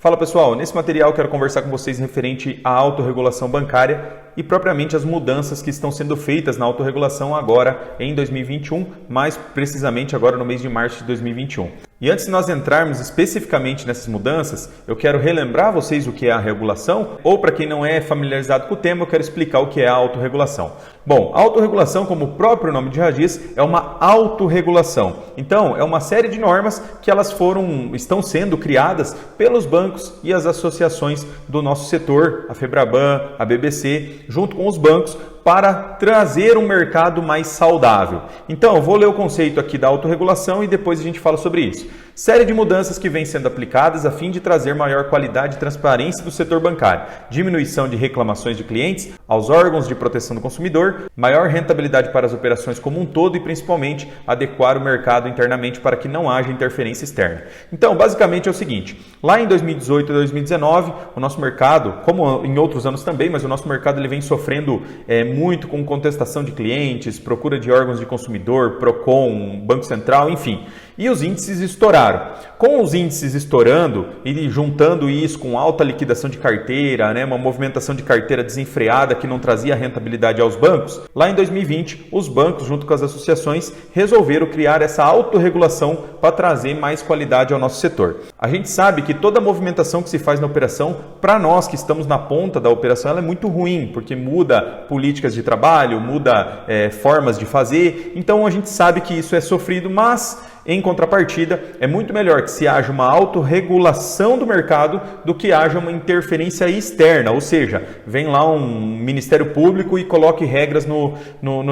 Fala pessoal, nesse material eu quero conversar com vocês referente à autorregulação bancária e propriamente as mudanças que estão sendo feitas na autorregulação agora em 2021, mais precisamente agora no mês de março de 2021. E antes de nós entrarmos especificamente nessas mudanças, eu quero relembrar vocês o que é a regulação, ou para quem não é familiarizado com o tema, eu quero explicar o que é a autorregulação. Bom, a autorregulação, como o próprio nome já diz, é uma autorregulação. Então, é uma série de normas que elas estão sendo criadas pelos bancos e as associações do nosso setor, a Febraban, a BBC, junto com os bancos, para trazer um mercado mais saudável. Então, eu vou ler o conceito aqui da autorregulação e depois a gente fala sobre isso. Série de mudanças que vêm sendo aplicadas a fim de trazer maior qualidade e transparência do setor bancário, diminuição de reclamações de clientes aos órgãos de proteção do consumidor, maior rentabilidade para as operações como um todo e principalmente adequar o mercado internamente para que não haja interferência externa. Então, basicamente é o seguinte, lá em 2018 e 2019, o nosso mercado, como em outros anos também, mas o nosso mercado ele vem sofrendo muito com contestação de clientes, procura de órgãos de consumidor, Procon, Banco Central, enfim. E os índices estouraram. Com os índices estourando e juntando isso com alta liquidação de carteira, uma movimentação de carteira desenfreada que não trazia rentabilidade aos bancos, lá em 2020, os bancos, junto com as associações, resolveram criar essa autorregulação para trazer mais qualidade ao nosso setor. A gente sabe que toda movimentação que se faz na operação, para nós que estamos na ponta da operação, ela é muito ruim, porque muda políticas de trabalho, muda formas de fazer. Então a gente sabe que isso é sofrido, mas em contrapartida, é muito melhor que se haja uma autorregulação do mercado do que haja uma interferência externa, ou seja, vem lá um Ministério Público e coloque regras no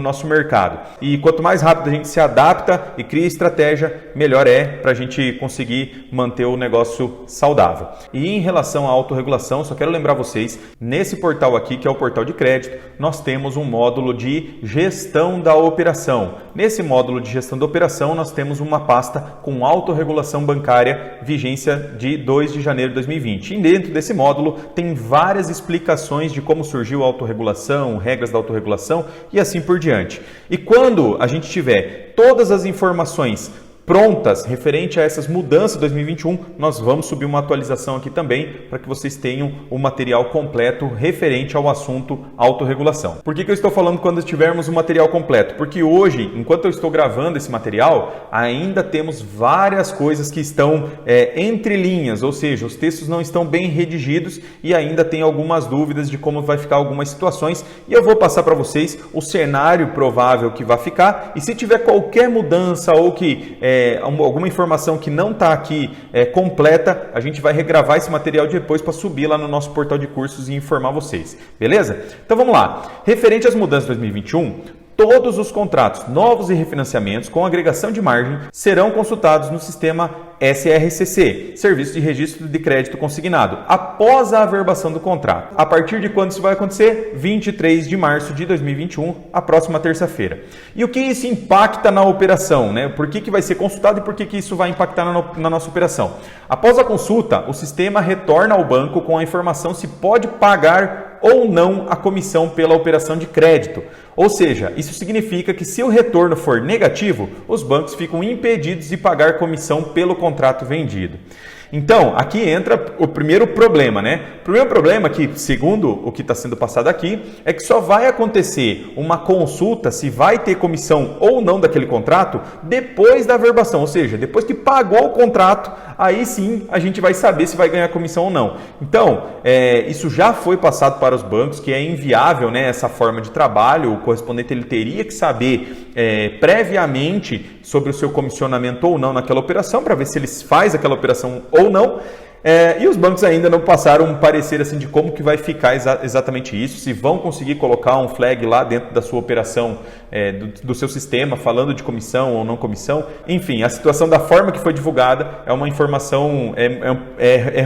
nosso mercado. E quanto mais rápido a gente se adapta e cria estratégia, melhor é para a gente conseguir manter o negócio saudável. E em relação à autorregulação, só quero lembrar vocês, nesse portal aqui, que é o portal de crédito, nós temos um módulo de gestão da operação. Nesse módulo de gestão da operação, nós temos uma pasta com autorregulação bancária, vigência de 2 de janeiro de 2020. E dentro desse módulo tem várias explicações de como surgiu a autorregulação, regras da autorregulação e assim por diante. E quando a gente tiver todas as informações prontas referente a essas mudanças de 2021, nós vamos subir uma atualização aqui também para que vocês tenham o material completo referente ao assunto autorregulação. Por que eu estou falando quando tivermos o material completo? Porque hoje, enquanto eu estou gravando esse material, ainda temos várias coisas que estão entre linhas, ou seja, os textos não estão bem redigidos e ainda tem algumas dúvidas de como vai ficar algumas situações e eu vou passar para vocês o cenário provável que vai ficar e se tiver qualquer mudança ou que alguma informação que não está aqui completa, a gente vai regravar esse material depois para subir lá no nosso portal de cursos e informar vocês, beleza? Então vamos lá. Referente às mudanças de 2021, todos os contratos novos e refinanciamentos com agregação de margem serão consultados no sistema SRCC, Serviço de Registro de Crédito Consignado, após a averbação do contrato. A partir de quando isso vai acontecer? 23 de março de 2021, a próxima terça-feira. E o que isso impacta na operação? Por que vai ser consultado e por que isso vai impactar na nossa operação? Após a consulta, o sistema retorna ao banco com a informação se pode pagar ou não a comissão pela operação de crédito. Ou seja, isso significa que se o retorno for negativo, os bancos ficam impedidos de pagar comissão pelo contrato vendido. Então, aqui entra o primeiro problema, O primeiro problema que, segundo o que está sendo passado aqui, é que só vai acontecer uma consulta se vai ter comissão ou não daquele contrato depois da averbação, ou seja, depois que pagou o contrato, aí sim a gente vai saber se vai ganhar comissão ou não. Então, isso já foi passado para os bancos, que é inviável, essa forma de trabalho, o correspondente ele teria que saber previamente sobre o seu comissionamento ou não naquela operação, para ver se ele faz aquela operação ou não. E os bancos ainda não passaram um parecer assim de como que vai ficar exatamente isso, se vão conseguir colocar um flag lá dentro da sua operação, do seu sistema, falando de comissão ou não comissão. Enfim, a situação da forma que foi divulgada é uma informação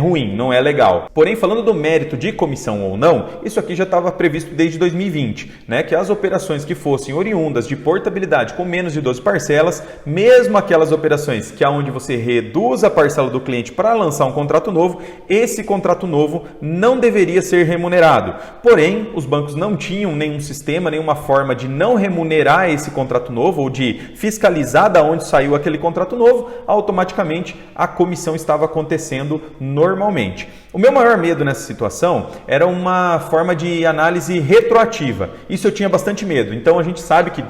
ruim, não é legal. Porém, falando do mérito de comissão ou não, isso aqui já estava previsto desde 2020, que as operações que fossem oriundas de portabilidade com menos de 12 parcelas, mesmo aquelas operações que é onde você reduz a parcela do cliente para lançar um contrato contrato novo, esse contrato novo não deveria ser remunerado. Porém, os bancos não tinham nenhum sistema, nenhuma forma de não remunerar esse contrato novo ou de fiscalizar de onde saiu aquele contrato novo, automaticamente a comissão estava acontecendo normalmente. O meu maior medo nessa situação era uma forma de análise retroativa. Isso eu tinha bastante medo. Então a gente sabe que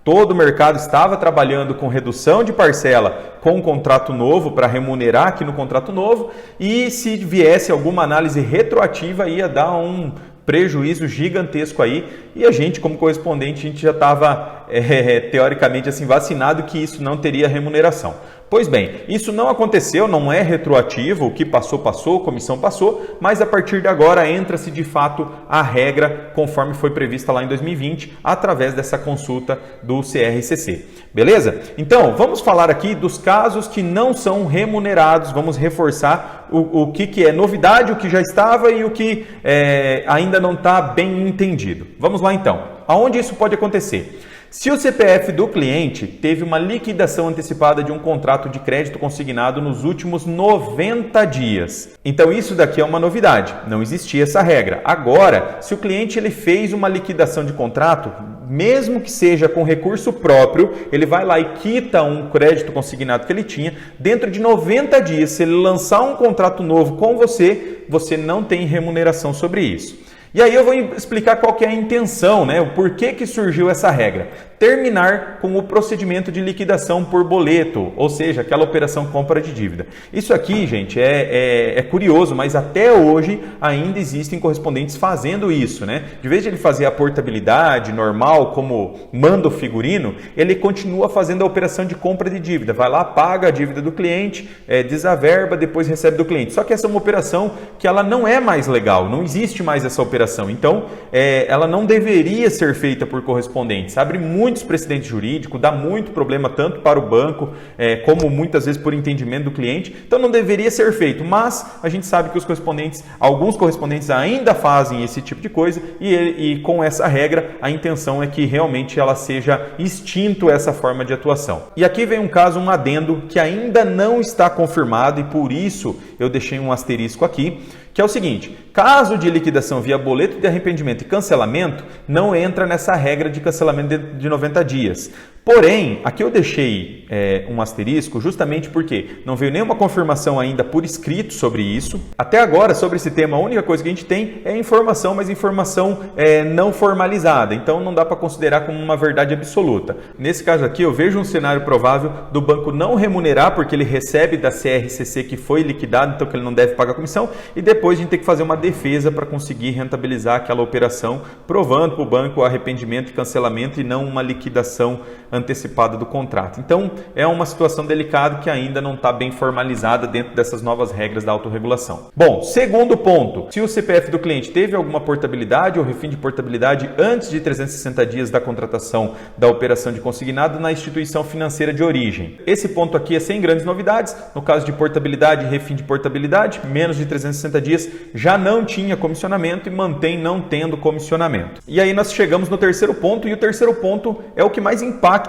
todo o mercado estava trabalhando com redução de parcela com um contrato novo para remunerar aqui no contrato novo, e se viesse alguma análise retroativa ia dar um prejuízo gigantesco aí, e a gente, como correspondente, a gente já estava teoricamente assim vacinado que isso não teria remuneração. Pois bem, isso não aconteceu, não é retroativo, o que passou, passou, a comissão passou, mas a partir de agora entra-se de fato a regra conforme foi prevista lá em 2020, através dessa consulta do CRCC. Beleza? Então, vamos falar aqui dos casos que não são remunerados, vamos reforçar o que é novidade, o que já estava e o que ainda não está bem entendido. Vamos lá então. Aonde isso pode acontecer? Se o CPF do cliente teve uma liquidação antecipada de um contrato de crédito consignado nos últimos 90 dias. Então isso daqui é uma novidade, não existia essa regra. Agora, se o cliente ele fez uma liquidação de contrato, mesmo que seja com recurso próprio, ele vai lá e quita um crédito consignado que ele tinha, dentro de 90 dias, se ele lançar um contrato novo com você, você não tem remuneração sobre isso. E aí eu vou explicar qual que é a intenção, né? O porquê que surgiu essa regra. Terminar com o procedimento de liquidação por boleto, ou seja, aquela operação compra de dívida. Isso aqui, gente, é curioso, mas até hoje ainda existem correspondentes fazendo isso, né? De vez de ele fazer a portabilidade normal, como manda o figurino, ele continua fazendo a operação de compra de dívida. Vai lá, paga a dívida do cliente, desaverba, depois recebe do cliente. Só que essa é uma operação que ela não é mais legal, não existe mais essa operação. Então, ela não deveria ser feita por correspondentes. Abre muitos precedentes jurídicos, dá muito problema tanto para o banco, como muitas vezes por entendimento do cliente. Então, não deveria ser feito. Mas a gente sabe que alguns correspondentes ainda fazem esse tipo de coisa e com essa regra, a intenção é que realmente ela seja extinto essa forma de atuação. E aqui vem um adendo que ainda não está confirmado e por isso eu deixei um asterisco aqui, que é o seguinte: caso de liquidação via boleto de arrependimento e cancelamento, não entra nessa regra de cancelamento de 90 dias. Porém, aqui eu deixei um asterisco justamente porque não veio nenhuma confirmação ainda por escrito sobre isso. Até agora, sobre esse tema, a única coisa que a gente tem é informação, mas informação não formalizada. Então, não dá para considerar como uma verdade absoluta. Nesse caso aqui, eu vejo um cenário provável do banco não remunerar, porque ele recebe da CRCC que foi liquidado, então que ele não deve pagar comissão, e depois a gente tem que fazer uma defesa para conseguir rentabilizar aquela operação, provando para o banco o arrependimento e cancelamento e não uma liquidação antecipada do contrato. Então, é uma situação delicada que ainda não está bem formalizada dentro dessas novas regras da autorregulação. Bom, segundo ponto, se o CPF do cliente teve alguma portabilidade ou refim de portabilidade antes de 360 dias da contratação da operação de consignado na instituição financeira de origem. Esse ponto aqui é sem grandes novidades. No caso de portabilidade e refim de portabilidade, menos de 360 dias já não tinha comissionamento e mantém não tendo comissionamento. E aí nós chegamos no terceiro ponto, e o terceiro ponto é o que mais impacta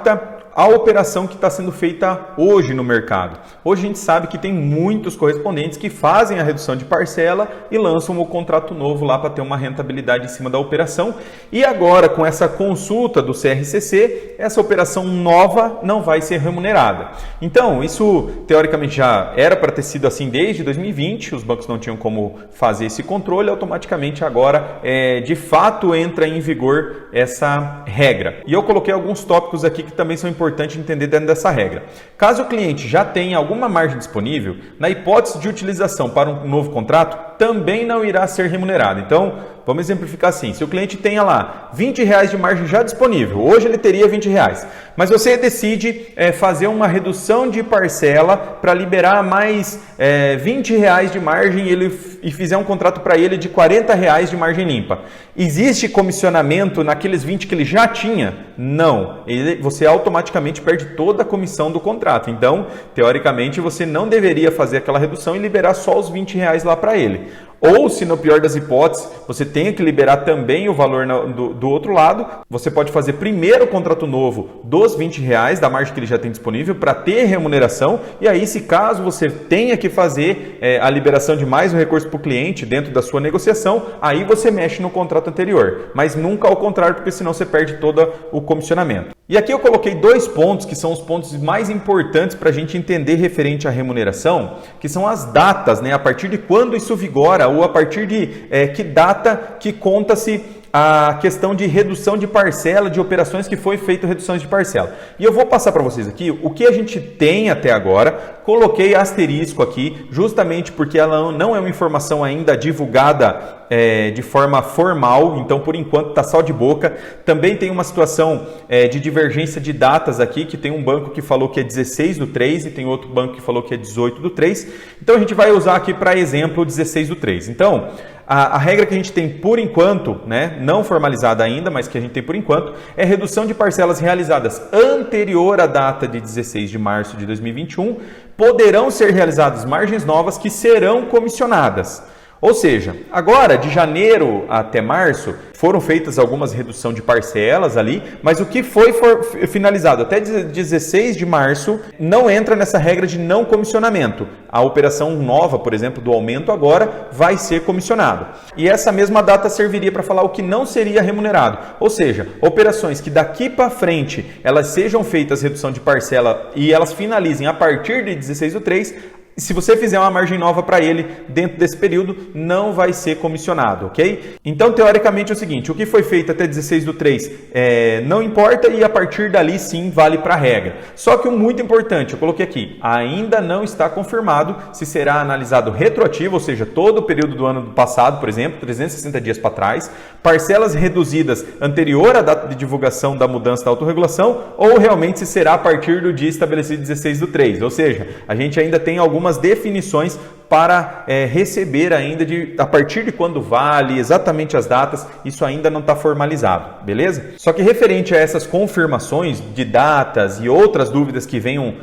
a operação que está sendo feita hoje no mercado. Hoje a gente sabe que tem muitos correspondentes que fazem a redução de parcela e lançam o contrato novo lá para ter uma rentabilidade em cima da operação. E agora, com essa consulta do CRCC, essa operação nova não vai ser remunerada. Então, isso teoricamente já era para ter sido assim desde 2020, os bancos não tinham como fazer esse controle, automaticamente agora de fato entra em vigor essa regra. E eu coloquei alguns tópicos aqui que também são importante entender dentro dessa regra. Caso o cliente já tenha alguma margem disponível, na hipótese de utilização para um novo contrato, também não irá ser remunerado. Então, vamos exemplificar assim: se o cliente tenha lá R$20 de margem já disponível, hoje ele teria R$20, mas você decide fazer uma redução de parcela para liberar mais R$20 de margem e fizer um contrato para ele de R$40 de margem limpa. Existe comissionamento naqueles 20 que ele já tinha? Não. Você automaticamente perde toda a comissão do contrato. Então, teoricamente, você não deveria fazer aquela redução e liberar só os R$20 lá para ele. Ou se no pior das hipóteses, você tenha que liberar também o valor do outro lado, você pode fazer primeiro o contrato novo dos R$20 da margem que ele já tem disponível para ter remuneração, e aí se caso você tenha que fazer a liberação de mais um recurso para o cliente dentro da sua negociação, aí você mexe no contrato anterior, mas nunca ao contrário, porque senão você perde todo o comissionamento. E aqui eu coloquei 2 pontos que são os pontos mais importantes para a gente entender referente à remuneração, que são as datas, né? A partir de quando isso vigora ou a partir de que data que conta-se a questão de redução de parcela, de operações que foi feito reduções de parcela. E eu vou passar para vocês aqui o que a gente tem até agora. Coloquei asterisco aqui, justamente porque ela não é uma informação ainda divulgada de forma formal, então por enquanto está só de boca. Também tem uma situação de divergência de datas aqui, que tem um banco que falou que é 16/3 e tem outro banco que falou que é 18/3. Então a gente vai usar aqui para exemplo 16/3. Então, a regra que a gente tem por enquanto, né, não formalizada ainda, mas que a gente tem por enquanto, é redução de parcelas realizadas anterior à data de 16 de março de 2021, poderão ser realizadas margens novas que serão comissionadas. Ou seja, agora de janeiro até março foram feitas algumas reduções de parcelas ali, mas o que foi finalizado até 16 de março não entra nessa regra de não comissionamento. A operação nova, por exemplo, do aumento agora vai ser comissionado. E essa mesma data serviria para falar o que não seria remunerado. Ou seja, operações que daqui para frente elas sejam feitas redução de parcela e elas finalizem a partir de 16/3, se você fizer uma margem nova para ele dentro desse período, não vai ser comissionado, ok? Então, teoricamente é o seguinte, o que foi feito até 16/3 não importa e a partir dali sim vale para a regra. Só que um muito importante, eu coloquei aqui, ainda não está confirmado se será analisado retroativo, ou seja, todo o período do ano passado, por exemplo, 360 dias para trás, parcelas reduzidas anterior à data de divulgação da mudança da autorregulação, ou realmente se será a partir do dia estabelecido 16/3, ou seja, a gente ainda tem algumas definições para receber ainda a partir de quando vale, exatamente as datas, isso ainda não está formalizado, beleza? Só que referente a essas confirmações de datas e outras dúvidas que venham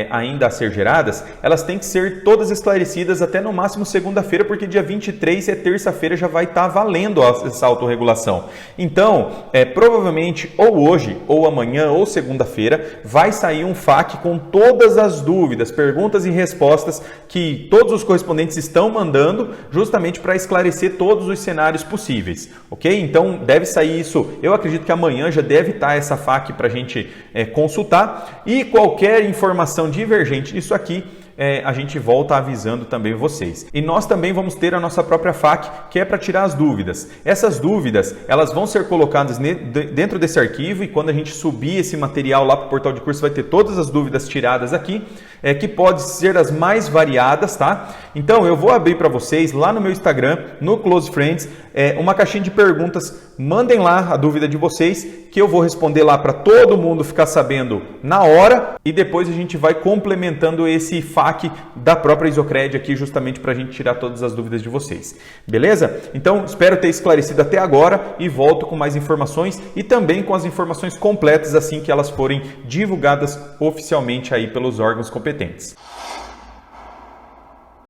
ainda a ser geradas, elas têm que ser todas esclarecidas até no máximo segunda-feira, porque dia 23 terça-feira já vai estar valendo essa autorregulação. Então, provavelmente ou hoje, ou amanhã, ou segunda-feira, vai sair um FAQ com todas as dúvidas, perguntas e respostas que todos os correspondentes estão mandando justamente para esclarecer todos os cenários possíveis, ok? Então deve sair isso, eu acredito que amanhã já deve estar essa FAQ para a gente consultar e qualquer informação divergente disso aqui, a gente volta avisando também vocês. E nós também vamos ter a nossa própria FAQ, que é para tirar as dúvidas. Essas dúvidas, elas vão ser colocadas dentro desse arquivo e quando a gente subir esse material lá para o portal de curso, vai ter todas as dúvidas tiradas aqui, que pode ser as mais variadas, tá? Então, eu vou abrir para vocês lá no meu Instagram, no Close Friends, uma caixinha de perguntas. Mandem lá a dúvida de vocês, que eu vou responder lá para todo mundo ficar sabendo na hora e depois a gente vai complementando esse FAQ da própria Isocred aqui justamente para a gente tirar todas as dúvidas de vocês. Beleza? Então, espero ter esclarecido até agora e volto com mais informações e também com as informações completas assim que elas forem divulgadas oficialmente aí pelos órgãos competentes.